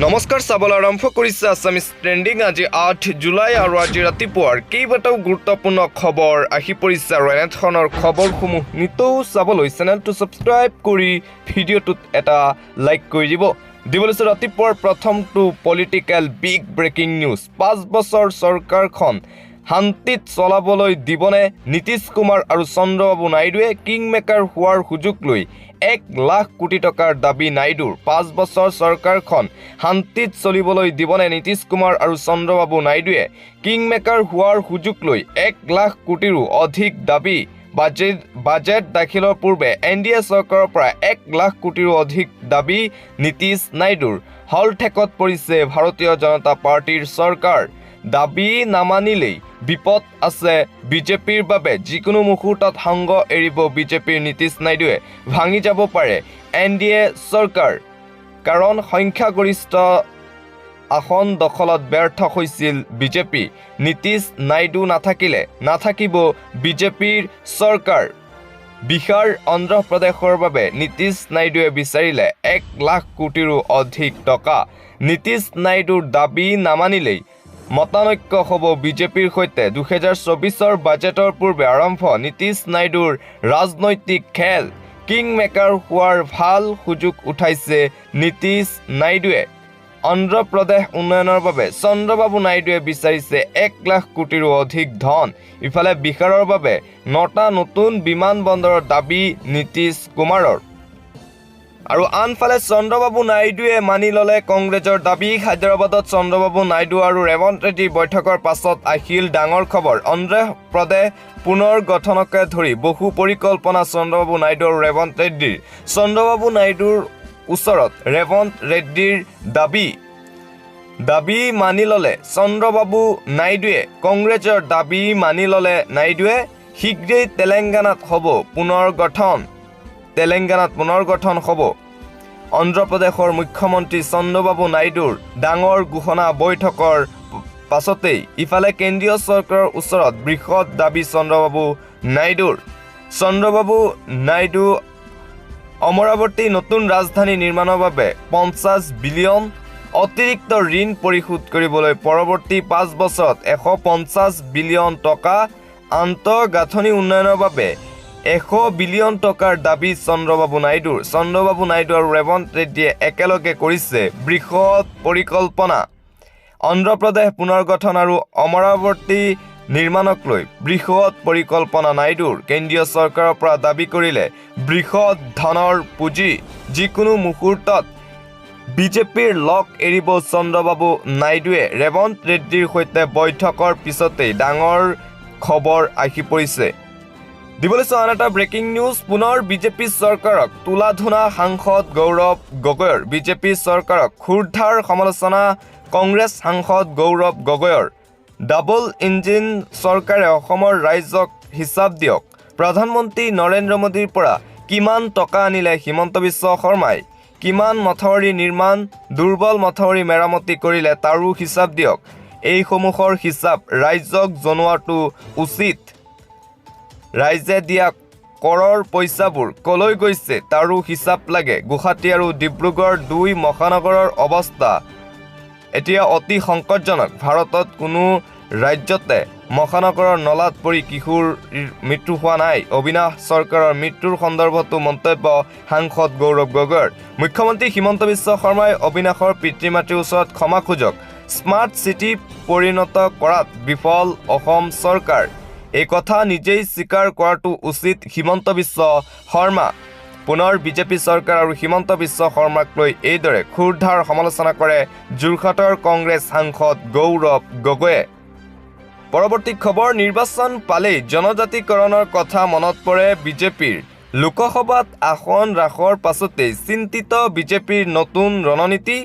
নমস্কাৰ চাবলৈ আৰম্ভ কৰিছে আছামিজ ট্ৰেণ্ডিং। আজি 8 জুলাই আৰু আজি ৰাতিপুৱাৰ কেইবাটাও গুৰুত্বপূৰ্ণ খবৰ আহি পৰিছে আৰু এনেধৰণৰ খবৰসমূহ নিতৌ চাবলৈ চেনেলটো ছাবস্ক্ৰাইব কৰি ভিডিঅ'টোত এটা লাইক কৰি দিব লৈছে ৰাতিপুৱাৰ প্ৰথমটো পলিটিকেল বিগ ব্ৰেকিং নিউজ। 5 বছৰ চৰকাৰখন শান্তিত চলাবলৈ দিবনে? নীতিশ কুমাৰ আৰু চন্দ্ৰবাবু নাইডুৱে কিং মেকাৰ হোৱাৰ সুযোগ লৈ 1 লাখ কোটি টকাৰ দাবী নাইডুৰ। 5 বছৰ চৰকাৰখন শান্তিত চলিবলৈ দিবনে? নীতিশ কুমাৰ আৰু চন্দ্ৰবাবু নাইডুৱে কিং মেকাৰ হোৱাৰ সুযোগ লৈ 1 লাখ কোটিৰো অধিক দাবী। বাজেট দাখিলৰ পূৰ্বে এনডিএ চৰকাৰৰ পৰা 1 লাখ কোটিৰো অধিক দাবী নীতিশ নাইডুৰ। হল ঠেকত পৰিছে ভাৰতীয় জনতা পাৰ্টিৰ চৰকাৰ। দাবী নামানিলেই বিপদ আছে বিজেপিৰ বাবে। যিকোনো মুহূৰ্তত সংগ এৰিব বিজেপিৰ নীতিশ নাইডুৱে। ভাঙি যাব পাৰে এনডিএ চৰকাৰ, কাৰণ সংখ্যাগৰিষ্ঠ আসন দখলত ব্যৰ্থ হৈছিল বিজেপি। নীতিশ নাইডু নাথাকিব বিজেপিৰ চৰকাৰ। বিহাৰ অন্ধ্ৰপ্ৰদেশৰ বাবে নীতিশ নাইডুৱে বিচাৰিলে 1 লাখ কোটিৰো অধিক টকা। নীতিশ নাইডুৰ দাবী নামানিলেই মতানৈক্য হ'ব বিজেপিৰ সৈতে। 2024 বাজেটৰ পূৰ্বে আৰম্ভ নীতিশ নাইডুৰ ৰাজনৈতিক খেল। কিং মেকাৰ হোৱাৰ ভাল সুযোগ উঠাইছে নীতিশ নাইডুৱে। অন্ধ্ৰপ্ৰদেশ উন্নয়নৰ বাবে চন্দ্ৰবাবু নাইডুৱে বিচাৰিছে 1 লাখ কোটিৰো অধিক ধন। ইফালে বিহাৰৰ বাবে 9টা নতুন বিমানবন্দৰৰ দাবী নীতিশ কুমাৰৰ। আৰু আনফালে চন্দ্ৰবাবু নাইডুৱে মানি ল'লে কংগ্ৰেছৰ দাবী। হায়দৰাবাদত চন্দ্ৰবাবু নাইডু আৰু ৰেৱন্ত ৰেড্ডিৰ বৈঠকৰ পাছত আহিল ডাঙৰ খবৰ। অন্ধ্ৰপ্ৰদেশ পুনৰ গঠনকে ধৰি বহু পৰিকল্পনা চন্দ্ৰবাবু নাইডু আৰু ৰেৱন্ত ৰেড্ডিৰ। চন্দ্ৰবাবু নাইডুৰ ওচৰত ৰেৱন্ত ৰেড্ডিৰ দাবী মানি ল'লে চন্দ্ৰবাবু নাইডুৱে। কংগ্ৰেছৰ দাবী মানি ল'লে নাইডুৱে। শীঘ্ৰেই তেলেংগানাত পুনৰ গঠন হ'ব। অন্ধ্ৰপ্ৰদেশৰ মুখ্যমন্ত্ৰী চন্দ্ৰবাবু নাইডুৰ ডাঙৰ ঘোষণা বৈঠকৰ পাছতেই। ইফালে কেন্দ্ৰীয় চৰকাৰৰ ওচৰত বৃহৎ দাবী চন্দ্ৰবাবু নাইডু অমৰাৱতী নতুন ৰাজধানী নিৰ্মাণৰ বাবে 50 বিলিয়ন অতিৰিক্ত ঋণ পৰিশোধ কৰিবলৈ পৰৱৰ্তী 5 বছৰত 150 বিলিয়ন টকা। আন্তঃগাঁথনি উন্নয়নৰ বাবে 100 বিলিয়ন টকাৰ দাবী চন্দ্ৰবাবু নাইডুৰ। চন্দ্ৰবাবু নাইডু আৰু ৰেৱন্ত ৰেড্ডিয়ে একেলগে কৰিছে বৃহৎ পৰিকল্পনা। অন্ধ্ৰপ্ৰদেশ পুনৰ গঠন আৰু অমৰাৱতী নিৰ্মাণক লৈ বৃহৎ পৰিকল্পনা নাইডুৰ। কেন্দ্ৰীয় চৰকাৰৰ পৰা দাবী কৰিলে বৃহৎ ধনৰ পুঁজি। যিকোনো মুহূৰ্তত বিজেপিৰ লগ এৰিব চন্দ্ৰবাবু নাইডুৱে। ৰেৱন্ত ৰেড্ডিৰ সৈতে বৈঠকৰ পিছতেই ডাঙৰ খবৰ আহি পৰিছে। দিবলৈছে আন এটা ব্ৰেকিং নিউজ। পুনৰ বিজেপি চৰকাৰক তুলাধুনা সাংসদ গৌৰৱ গগৈৰ। বিজেপি চৰকাৰক ক্ষুৰধাৰ সমালোচনা কংগ্ৰেছ সাংসদ গৌৰৱ গগৈৰ। ডাবল ইঞ্জিন চৰকাৰে অসমৰ ৰাইজক হিচাপ দিয়ক। প্ৰধানমন্ত্ৰী নৰেন্দ্ৰ মোদীৰ পৰা কিমান টকা আনিলে হিমন্ত বিশ্ব শৰ্মাই? কিমান মথাউৰি নিৰ্মাণ, দুৰ্বল মথাউৰি মেৰামতি কৰিলে তাৰো হিচাপ দিয়ক। এইসমূহৰ হিচাপ ৰাইজক জনোৱাটো উচিত। ৰাইজে দিয়া কৰৰ পইচাবোৰ কলৈ গৈছে তাৰো হিচাপ লাগে। গুৱাহাটী আৰু ডিব্ৰুগড় 2 মহানগৰৰ অৱস্থা এতিয়া অতি সংকটজনক। ভাৰতত কোনো ৰাজ্যতে মহানগৰৰ নলাত পৰি কিশোৰ মৃত্যু হোৱা নাই। অবিনাশ চৰকাৰৰ মৃত্যুৰ সন্দৰ্ভতো মন্তব্য সাংসদ গৌৰৱ গগৈৰ। মুখ্যমন্ত্ৰী হিমন্ত বিশ্ব শৰ্মাই অবিনাশৰ পিতৃ মাতৃৰ ওচৰত ক্ষমা খোজক। স্মাৰ্ট চিটি পৰিণত কৰাত বিফল অসম চৰকাৰ। এই কথা নিজেই স্বীকাৰ কৰাটো উচিত হিমন্ত বিশ্ব শৰ্মা। পুনৰ বিজেপি চৰকাৰ আৰু হিমন্ত বিশ্ব শৰ্মাক লৈ এইদৰে ক্ষুৰধাৰ সমালোচনা কৰে যোৰহাটৰ কংগ্ৰেছ সাংসদ গৌৰৱ গগৈয়ে। পৰৱৰ্তী খবৰ। নিৰ্বাচন পালেই জনজাতিকৰণৰ কথা মনত পৰে বিজেপিৰ। লোকসভাত আসন হ্ৰাসৰ পাছতেই চিন্তিত বিজেপিৰ নতুন ৰণনীতি।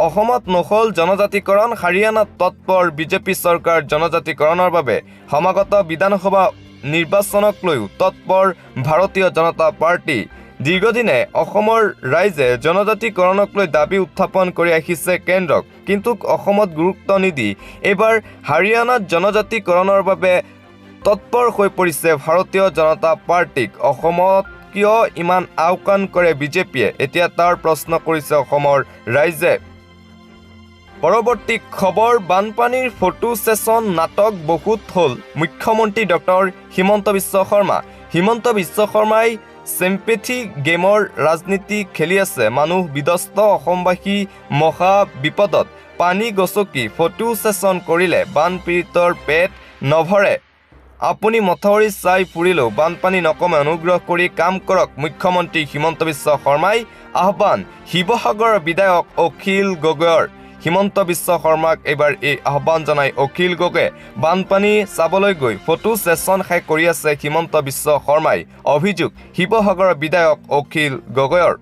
অসমত নহ'ল জনজাতিকৰণ। হাৰিয়ানাত তৎপৰ বিজেপি চৰকাৰ। জনজাতিকৰণৰ বাবে সমাগত বিধানসভা নিৰ্বাচনক লৈও তৎপৰ ভাৰতীয় জনতা পাৰ্টি। দীৰ্ঘদিনে অসমৰ ৰাইজে জনজাতিকৰণক লৈ দাবী উত্থাপন কৰি আহিছে কেন্দ্ৰক, কিন্তু অসমত গুৰুত্ব নিদি এইবাৰ হাৰিয়ানাত জনজাতিকৰণৰ বাবে তৎপৰ হৈ পৰিছে ভাৰতীয় জনতা পাৰ্টিক। অসমত কিয় ইমান আওকাণ কৰে বিজেপিয়ে? এতিয়া তাৰ প্ৰশ্ন কৰিছে অসমৰ ৰাইজে। পৰৱৰ্তী খবৰ বানপানীৰ ফটো সেশন নাটক বহুত হ'ল মুখ্যমন্ত্ৰী ডক্টৰ হিমন্ত বিশ্ব শৰ্মা। হিমন্ত বিশ্ব শৰ্মাই চেম্পেথি গেমৰ ৰাজনীতি খেলি আছে। মানুহ বিধ্বস্ত, অসমবাসী মহা বিপদত। পানী গছকি ফটো সেশন কৰিলে বানপীড়িতৰ পেট নভৰে। আপুনি মথাউৰি চাই ফুৰিলেও বানপানী নকমে, অনুগ্ৰহ কৰি কাম কৰক মুখ্যমন্ত্ৰী হিমন্ত বিশ্ব শৰ্মাই আহ্বান। শিৱসাগৰৰ বিধায়ক অখিল গগৈৰ। হিমন্ত বিশ্ব শৰ্মাক এইবাৰ এই আহ্বান জনাই অখিল গগৈয়ে বানপানী চাবলৈ গৈ ফটো সেশন কৰি আছে হিমন্ত বিশ্ব শৰ্মাই। অভিযোগ শিৱসাগৰৰ বিধায়ক অখিল গগৈৰ।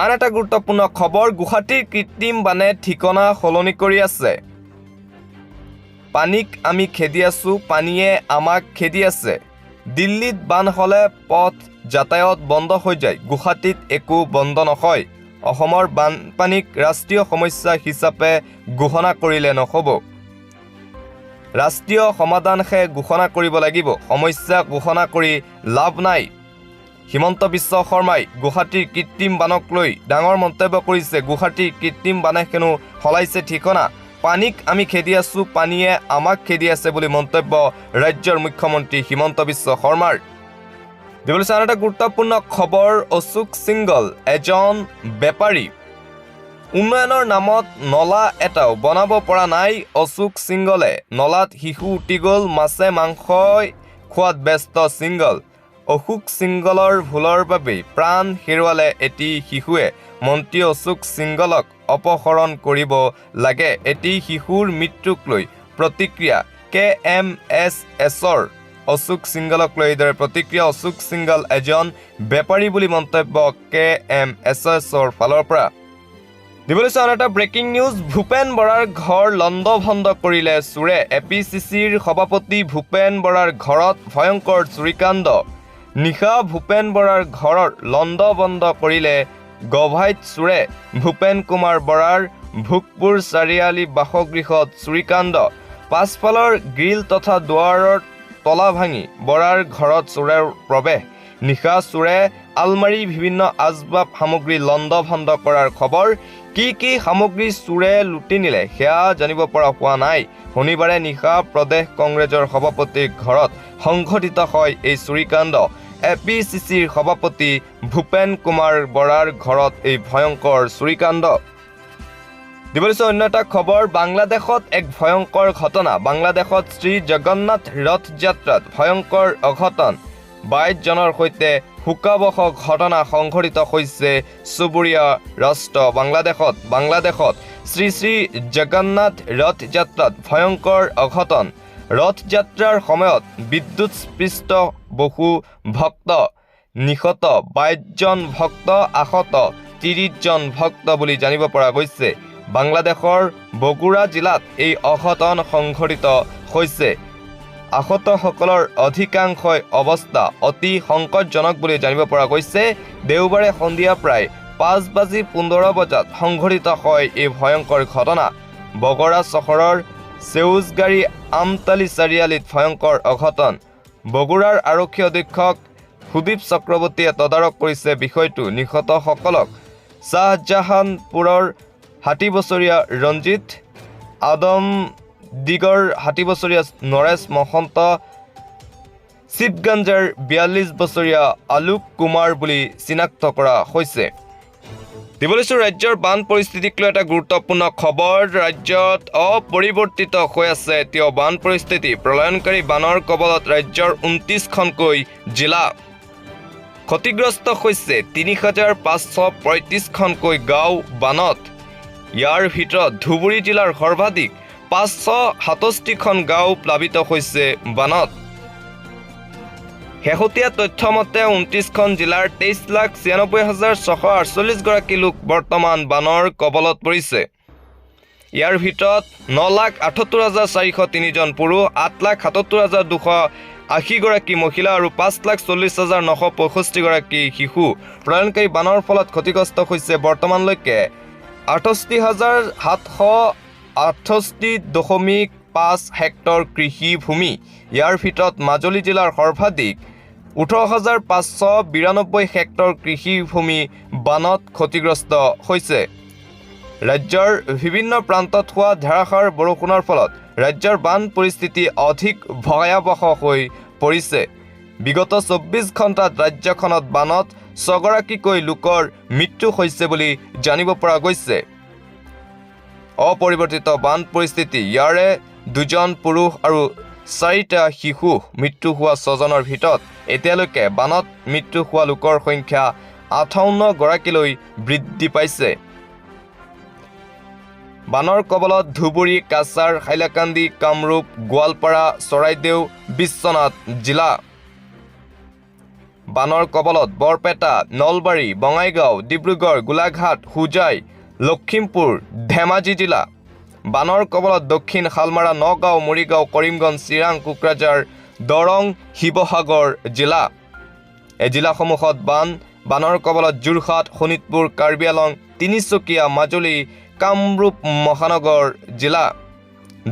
আন এটা গুৰুত্বপূৰ্ণ খবৰ, গুৱাহাটীৰ কৃত্ৰিম বানে ঠিকনা সলনি কৰি আছে। পানীক আমি খেদি আছো, পানীয়ে আমাক খেদি আছে। দিল্লীত বান হ'লে পথ যাতায়াত বন্ধ হৈ যায়, গুৱাহাটীত একো বন্ধ নহয়। অসমৰ বানপানীক ৰাষ্ট্ৰীয় সমস্যা হিচাপে ঘোষণা কৰিলে নহ'ব, ৰাষ্ট্ৰীয় সমাধানহে ঘোষণা কৰিব লাগিব, সমস্যা ঘোষণা কৰি লাভ নাই। হিমন্ত বিশ্ব শৰ্মাই গুৱাহাটীৰ কৃত্ৰিম বানক লৈ ডাঙৰ মন্তব্য কৰিছে। গুৱাহাটীৰ কৃত্ৰিম বানে হেনো সলাইছে ঠিকনা। পানীক আমি খেদি আছো, পানীয়ে আমাক খেদি আছে বুলি মন্তব্য ৰাজ্যৰ মুখ্যমন্ত্ৰী হিমন্ত বিশ্ব শৰ্মাৰ। দিবলৈ আন এটা গুৰুত্বপূৰ্ণ খবৰ, অশোক সিংগল এজন বেপাৰী। উন্নয়নৰ নামত নলা এটাও বনাব পৰা নাই অশোক সিংগলে। নলাত শিশু উটি গ'ল, মাছে মাংসই খোৱাত ব্যস্ত সিংগল। অশোক সিংগলৰ ভুলৰ বাবেই প্ৰাণ হেৰুৱালে এটি শিশুৱে। মন্ত্ৰী অশোক সিংগলক অপহৰণ কৰিব লাগে। এটি শিশুৰ মৃত্যুক লৈ প্ৰতিক্ৰিয়া KMSSৰ। অশোক সিংগলক লৈ এইদৰে প্ৰতিক্ৰিয়া। অশোক সিংগল এজন বেপাৰী বুলি মন্তব্য KMSSৰ ফালৰ পৰা। দিবলৈ আন এটা ব্ৰেকিং নিউজ, ভূপেন বৰাৰ ঘৰ লণ্ডভণ্ড কৰিলে চোৰে। APCCৰ সভাপতি ভূপেন বৰাৰ ঘৰত ভয়ংকৰ চুৰিকাণ্ড। নিশা ভূপেন বৰাৰ ঘৰৰ লণ্ডভণ্ড কৰিলে গভাইত চোৰে। ভূপেন কুমাৰ বৰাৰ ভোগপুৰ চাৰিআলি বাসগৃহত চুৰিকাণ্ড। পাছফালৰ গ্ৰিল তথা দুৱাৰৰ তলা ভাঙি বৰাৰ ঘৰত চোৰৰ প্ৰৱেশ। নিশা চোৰে আলমাৰী বিভিন্ন আচবাব সামগ্ৰী লণ্ডভণ্ড কৰাৰ খবৰ। কি সামগ্ৰী চোৰে লুটি নিলে সেয়া জানিব পৰা হোৱা নাই। শনিবাৰে নিশা প্ৰদেশ কংগ্ৰেছৰ সভাপতিৰ ঘৰত সংঘটিত হয় এই চুৰিকাণ্ড। APCCৰ সভাপতি ভূপেন কুমাৰ বৰাৰ ঘৰত এই ভয়ংকৰ চুৰিকাণ্ড। দিবলৈ অন্য এটা খবৰ, বাংলাদেশত এক ভয়ংকৰ ঘটনা। বাংলাদেশত শ্ৰী জগন্নাথ ৰথ যাত্ৰাত ভয়ংকৰ অঘটন। 22 জনৰ সৈতে শোকাবহ ঘটনা সংঘটিত হৈছে চুবুৰীয়া ৰাষ্ট্ৰ বাংলাদেশত শ্ৰী শ্ৰী জগন্নাথ ৰথ যাত্ৰাত ভয়ংকৰ অঘটন। ৰথ যাত্ৰাৰ সময়ত বিদ্যুৎস্পৃষ্ট বহু ভক্ত নিহত, 22 জন ভক্ত আহত, 30 জন ভক্ত বুলি জানিব পৰা গৈছে। বাংলাদেশৰ বগুড়া জিলাত এই অঘটন সংঘটিত হৈছে। আহতসকলৰ অধিকাংশই অৱস্থা অতি সংকটজনক বুলি জানিব পৰা গৈছে। দেওবাৰে সন্ধিয়া প্ৰায় 5:15 বজাত সংঘটিত হয় এই ভয়ংকৰ ঘটনা। বগুড়া চহৰৰ সেউজগাড়ী আমতালি চাৰিআলিত ভয়ংকৰ অঘটন। বগুড়াৰ আৰক্ষী অধীক্ষক সুদীপ চক্ৰৱৰ্তীয়ে তদাৰক কৰিছে বিষয়টো। নিহতসকলক শ্বাহজাহানপুৰৰ 60 বছৰীয়া ৰঞ্জিত আদমদিগৰ 60 বছৰীয়া নৰেশ মহন্ত, শিৱগঞ্জৰ 42 বছৰীয়া আলোক কুমাৰ বুলি চিনাক্ত কৰা হৈছে। দিবলৈ ৰাজ্যৰ বান পৰিস্থিতিক লৈ এটা গুৰুত্বপূৰ্ণ খবৰ, ৰাজ্যত অপৰিৱৰ্তিত হৈ আছে এতিয়াও বান পৰিস্থিতি। প্ৰলয়নকাৰী বানৰ কবলত ৰাজ্যৰ 29খনকৈ জিলা। ক্ষতিগ্ৰস্ত হৈছে 3535খনকৈ গাঁও বানত। ইয়াৰ ভিতৰত ধুবুৰী জিলাৰ সৰ্বাধিক 567খন গাঁও প্লাবিত হৈছে বানত। শেহতীয়া তথ্য মতে 29খন জিলাৰ 23,96,648 গৰাকী লোক বৰ্তমান বানৰ কবলত পৰিছে। ইয়াৰ ভিতৰত 9,78,403 জন পুৰুষ, 8,77,280 গৰাকী মহিলা আৰু 5,40,965 গৰাকী শিশু। প্ৰলয়নকাৰী বানৰ ফলত ক্ষতিগ্ৰস্ত হৈছে বৰ্তমানলৈকে 68,768.5 হেক্টৰ কৃষি ভূমি। ইয়াৰ ভিতৰত মাজুলী জিলাৰ সৰ্বাধিক 18,592 হেক্টৰ কৃষি ভূমি বানত ক্ষতিগ্ৰস্ত হৈছে। ৰাজ্যৰ বিভিন্ন প্ৰান্তত হোৱা ধাৰাসাৰ বৰষুণৰ ফলত ৰাজ্যৰ বান পৰিস্থিতি অধিক ভয়াৱহ হৈ পৰিছে। বিগত 24 ঘণ্টাত ৰাজ্যখনত বানত 6গৰাকীকৈ লোকৰ মৃত্যু হৈছে বুলি জানিব পৰা গৈছে। অপৰিৱৰ্তিত বান পৰিস্থিতি ইয়াৰে 2জন পুৰুষ আৰু 4টা শিশু মৃত্যু হোৱা 6জনৰ ভিতৰত এতিয়ালৈকে বানত মৃত্যু হোৱা লোকৰ সংখ্যা 58গৰাকীলৈ বৃদ্ধি পাইছে। বানৰ কবলত ধুবুৰী, কাছাৰ, হাইলাকান্দি, কামৰূপ, গোৱালপাৰা, চৰাইদেউ, বিশ্বনাথ জিলা। বানৰ কবলত বৰপেটা, নলবাৰী, বঙাইগাঁও, ডিব্ৰুগড়, গোলাঘাট, হোজাই, লখিমপুৰ, ধেমাজি জিলা। বানৰ কবলত দক্ষিণ শালমাৰা, নগাঁও, মৰিগাঁও, কৰিমগঞ্জ, চিৰাং, কোকৰাঝাৰ, দৰং, শিৱসাগৰ জিলা। এই জিলাসমূহত বানৰ কবলত যোৰহাট, শোণিতপুৰ, কাৰ্বি আংলং, তিনিচুকীয়া, মাজুলী, কামৰূপ মহানগৰ জিলা।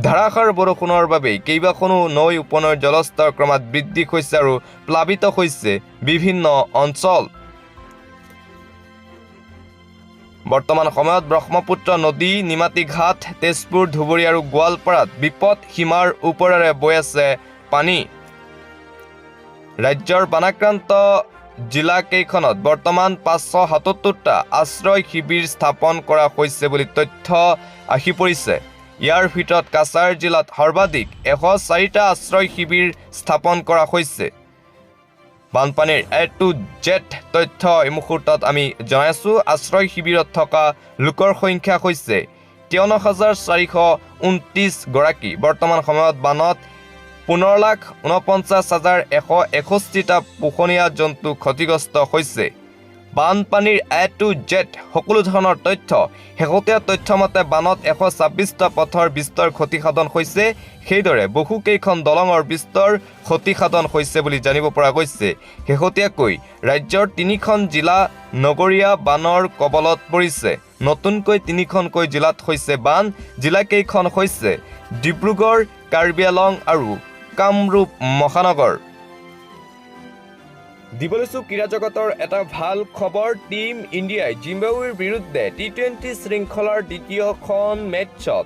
ধাৰাসাৰ বৰষুণৰ বাবে কেইবাখনো নৈ উপনৈৰ জলস্তৰ ক্ৰমাৎ বৃদ্ধি হৈছে আৰু প্লাবিত হৈছে বিভিন্ন অঞ্চল। বৰ্তমান সময়ত ব্ৰহ্মপুত্ৰ নদী, নিমাতী ঘাট, তেজপুৰ, ধুবুৰী আৰু গোৱালপাৰাত বিপদ সীমাৰ ওপৰেৰে বৈ আছে পানী। ৰাজ্যৰ বানাক্ৰান্ত জিলাকেইখনত বৰ্তমান 577টা আশ্ৰয় শিবিৰ স্থাপন কৰা হৈছে বুলি তথ্য আহি পৰিছে। ইয়াৰ ভিতৰত কাছাৰ জিলাত সৰ্বাধিক 104টা আশ্ৰয় শিবিৰ স্থাপন কৰা হৈছে। বানপানীৰ A to Z তথ্য এই মুহূৰ্তত আমি জনাইছোঁ। আশ্ৰয় শিবিৰত থকা লোকৰ সংখ্যা হৈছে 53,429 গৰাকী। বৰ্তমান সময়ত বানত 15,49,161টা পোহনীয়া জন্তু ক্ষতিগ্ৰস্ত হৈছে। বানপানীৰ A to Z সকলো ধৰণৰ তথ্য। শেহতীয়া তথ্য মতে বানত 126টা পথৰ বিস্তৰ ক্ষতিসাধন হৈছে। সেইদৰে বহুকেইখন দলঙৰ বিস্তৰ ক্ষতিসাধন হৈছে বুলি জানিব পৰা গৈছে। শেহতীয়াকৈ ৰাজ্যৰ 3খন জিলা নগৰীয়া বানৰ কবলত পৰিছে। নতুনকৈ 3খনকৈ জিলাত হৈছে বান। জিলাকেইখন হৈছে ডিব্ৰুগড়, কাৰ্বি আংলং আৰু কামৰূপ মহানগৰ। দিবলৈছোঁ ক্ৰীড়া জগতৰ এটা ভাল খবৰ। টিম ইণ্ডিয়াই জিম্বাবুৱেৰ বিৰুদ্ধে T20 শৃংখলাৰ দ্বিতীয়খন মেটছত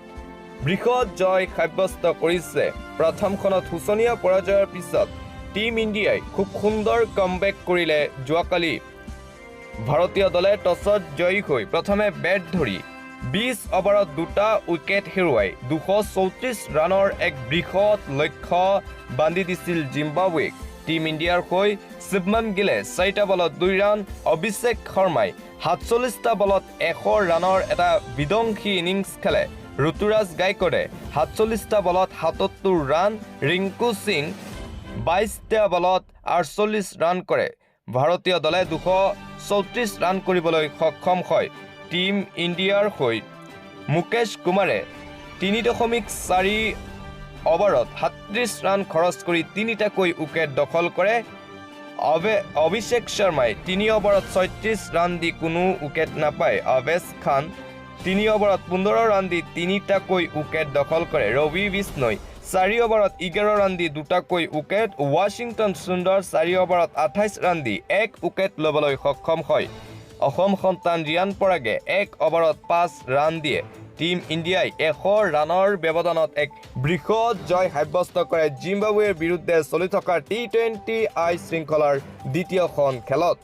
বৃহৎ জয় সাব্যস্ত কৰিছে। প্ৰথমখনত শোচনীয় পৰাজয়ৰ পিছত টিম ইণ্ডিয়াই খুব সুন্দৰ কামবেক কৰিলে যোৱাকালি। ভাৰতীয় দলে টছত জয়ী হৈ প্ৰথমে বেট ধৰি 20 অভাৰত 2টা উইকেট হেৰুৱাই 234 ৰানৰ এক বৃহৎ লক্ষ্য বান্ধি দিছিল জিম্বাবুৱেক। টিম ইণ্ডিয়াৰ হৈ শুভমন গিলে 4টা বলত 2 ৰান, অভিষেক শৰ্মাই 47টা বলত 100 ৰানৰ এটা বিধ্বংসী ইনিংছ খেলে। ঋতুৰাজ গায়কোৱাডে 47টা বলত 77 ৰান, ৰিংকু সিং 22টা বলত 48 ৰান কৰে। ভাৰতীয় দলে 234 ৰান কৰিবলৈ সক্ষম হয়। টিম ইণ্ডিয়াৰ হৈ মুকেশ কুমাৰে 3.4 অভাৰত 37 ৰান খৰচ কৰি 3টাকৈ উইকেট দখল কৰে। অভিষেক শৰ্মাই 3 অভাৰত 36 ৰান দি কোনো উইকেট নাপায়। আৱেশ খান 3 অভাৰত 15 ৰান দি 3টাকৈ উইকেট দখল কৰে। ৰবি বিষ্ণই 4 অভাৰত 11 ৰান দি 2টাকৈ উইকেট। ৱাশ্বিংটন সুন্দৰ 4 অভাৰত 28 ৰান দি 1 উইকেট ল'বলৈ সক্ষম হয়। অসম সন্তান ৰিয়ান পৰাগে 1 অভাৰত 5 ৰান দিয়ে। টিম ইণ্ডিয়াই 100 ৰানৰ ব্যৱধানত এক বৃহৎ জয় সাব্যস্ত কৰে জিম্বাবুৱেৰ বিৰুদ্ধে চলি থকা T20I শৃংখলাৰ দ্বিতীয়খন খেলত।